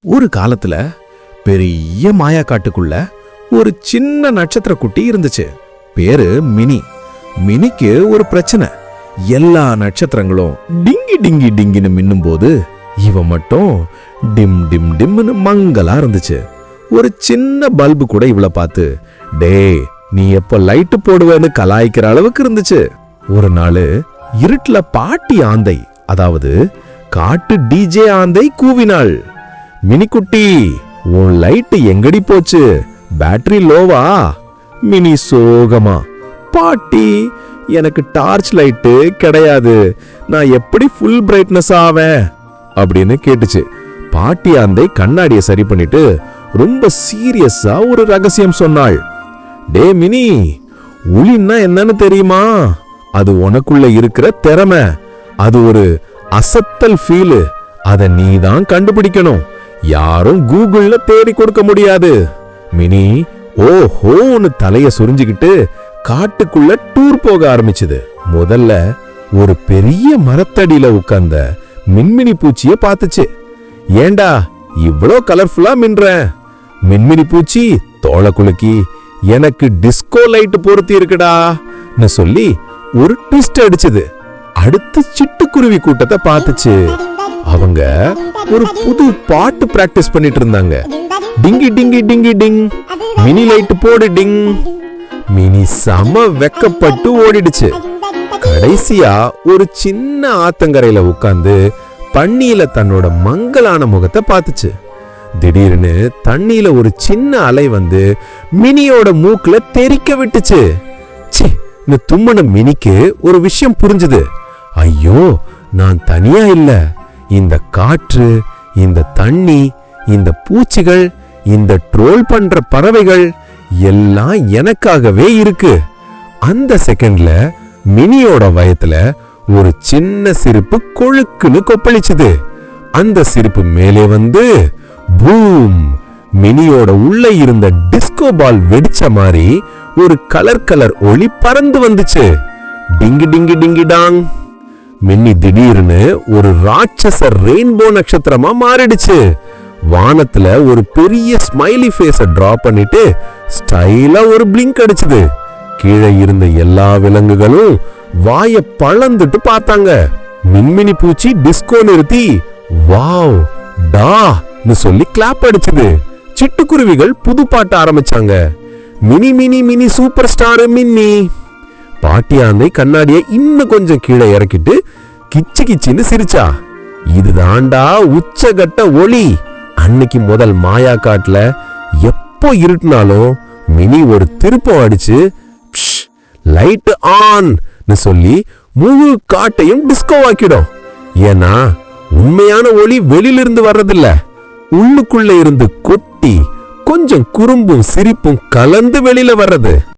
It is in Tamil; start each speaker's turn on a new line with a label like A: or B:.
A: ஒரு காலத்துல பெரிய மாயா காட்டுக்குள்ள ஒரு சின்ன நட்சத்திர குட்டி இருந்துச்சு. பேரு மினி. மினிக்கு ஒரு பிரச்சனை. எல்லா நட்சத்திரங்களும் டிங்கி டிங்கி டிங்கின்னு மின்னும் போது இவ மட்டும் டிம் டிம் டிம்னு மங்கலா இருந்துச்சு. ஒரு சின்ன பல்பு கூட இவளை பார்த்து டே நீ எப்ப லைட்டு போடுவேன்னு கலாய்க்கிற அளவுக்கு இருந்துச்சு. ஒரு நாள் இருட்டுல பாட்டி ஆந்தை, அதாவது காட்டு டிஜே ஆந்தை கூவினாள், மினிக்குட்டி உன் லைட்டு எங்கடி போச்சு, பேட்டரி லோவா? மினி சோகமா, பாட்டி எனக்கு டார்ச் லைட்டு கிடையாது, நான் எப்படி ஃபுல் பிரைட்னஸ் ஆவேன் அப்படின்னு கேட்டுச்சு. பாட்டி ஆந்தை கண்ணாடிய சரி பண்ணிட்டு ரொம்ப சீரியஸா ஒரு ரகசியம் சொன்னாள். டே மினி, ஒளின்னா என்னன்னு தெரியுமா? அது உனக்குள்ள இருக்கிற திறமை. அது ஒரு அசத்தல் ஃபீலு. அத நீதான் கண்டுபிடிக்கணும். யாரும் கூகுள்ல தேடி கொடுக்க முடியாது. மினி ஓஹோன்னு தலைய சுரிஞ்சுக்கிட்டு காட்டுக்குள்ள டூர் போக ஆரம்பிச்சது. முதல்ல ஒரு பெரிய மரத்தடியில உட்கார்ந்த மின்மினி பூச்சிய பார்த்துச்சு. ஏண்டா இவ்ளோ கலர்ஃபுல்லா மின்ற? மின்மினி பூச்சி தோள குலுக்கி, எனக்கு டிஸ்கோ லைட் பொருத்தி இருக்குடான்னு சொல்லி ஒரு ட்விஸ்ட் அடிச்சது. அடுத்து சிட்டுக்குருவி கூட்டத்தை பார்த்துச்சு. அவங்க ஒரு புது பாட்டு பிராக்டிஸ் பண்ணிட்டு இருந்தாங்க. டிங்கி டிங்கி டிங்கி டிங், மினி லைட் போடு டிங். மினி சம வெக்கப்பட்டு ஓடிடுச்சு. கடைசியா ஒரு சின்ன ஆத்தங்கரையில உட்கார்ந்து பன்னியில தன்னோட மங்கலான முகத்தை பார்த்துச்சு. திடீர்னு தண்ணியில ஒரு சின்ன அலை வந்து மினியோட மூக்குல தெறிக்க விட்டுச்சு. இந்த தும்மன மினிக்கு ஒரு விஷயம் புரிஞ்சுது. ஐயோ, நான் தனியா இல்ல. இந்த காற்று, இந்த தண்ணி, இந்த பூச்சிகள், இந்த ட்ரோல் பண்ற பறவைகள் எல்லாம் எனக்காகவே இருக்கு. அந்த செகண்ட்ல மினியோட வயத்துல ஒரு சின்ன சிரிப்பு கொழுக்குன்னு கொப்பளிச்சுது. அந்த சிரிப்பு மேலே வந்து பூம், மினியோட உள்ள இருந்த டிஸ்கோ பால் வெடிச்ச மாதிரி ஒரு கலர் ஒளி பறந்து வந்துச்சு. டிங்கி டிங்கி டிங்கி டாங். மின்னி திடீர்னு ஒரு ராட்சச ரெயின்போ நட்சத்திரமா மாறிடுச்சு. வானத்துல ஒரு பெரிய ஸ்மைலி ஃபேஸ டிரா பண்ணிட்டு ஸ்டைலா ஒரு பிளிங்க் அடிச்சுது. கீழே இருந்த எல்லா விலங்குகளும் வாய பழந்துட்டு பார்த்தாங்க. மின்மினி பூச்சி டிஸ்கோ நிறுத்தி வாவ் டான்னு சொல்லி கிளாப் அடிச்சுது. சிட்டுக்குருவிகள் புது பாட்டு ஆரம்பிச்சாங்க. Mini mini mini super star மின்னி. பாட்டி ஆந்தை கண்ணாடிய இன்னும் கொஞ்சம் கீழே இறக்கிட்டு கிச்சு கிச்சின்னு சிரிச்சா. இதுதான்டா உச்சகட்ட ஒளி. அன்னைக்கு முதல் மாயா காட்டுல எப்போ இருட்டுனாலும் மினி ஒரு திருப்பம் அடிச்சு லைட் ஆன் சொல்லி முழு காட்டையும் டிஸ்கோ ஆக்கிடும். ஏன்னா உண்மையான ஒளி வெளியிலிருந்து வர்றதில்ல, உள்ளுக்குள்ள இருந்து கொட்டி கொஞ்சம் குறும்பும் சிரிப்பும் கலந்து வெளியில வர்றது.